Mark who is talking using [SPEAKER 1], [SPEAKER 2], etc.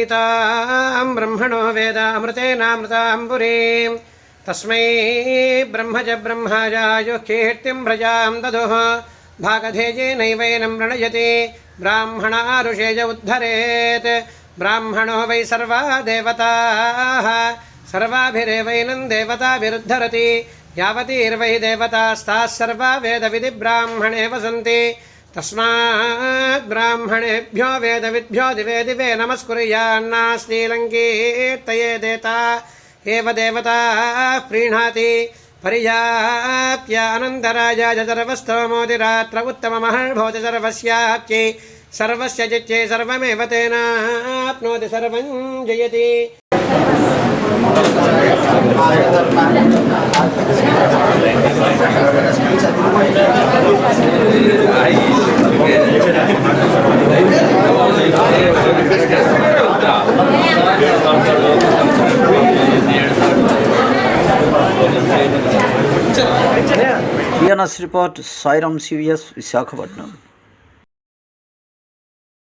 [SPEAKER 1] गीतां ब्रह्मणो वेद अमृतेनामृतां पुरीं तस्मै ब्रह्म च ब्रह्मजायुः कीर्तिं प्रजां ददुः भागधेयेनैवैनं प्रणयति ब्राह्मणा ऋषेय उद्धरेत् ब्राह्मणो वै सर्वा देवताः सर्वाभिरेवैनं देवताभिरुद्धरति यावतीर्वै देवतास्ताः सर्वा वेदविधिब्राह्मणे वसन्ति तस्मात् ब्राह्मणेभ्यो वेदविद्भ्यो दिवे दिवे नमस्कुर्यान्नास्तीलङ्कीर्तयेदेता एव देवताः प्रीणाति पर्याप्य अनन्तराय सर्वस्तोमोदिरात्र उत्तममहर्भवति सर्वस्याप्यै सर्वस्य चित्ते सर्वमेव तेनाप्नोति सर्वं जयति।
[SPEAKER 2] DNS report, Sairam CVS, Visakhapatnam.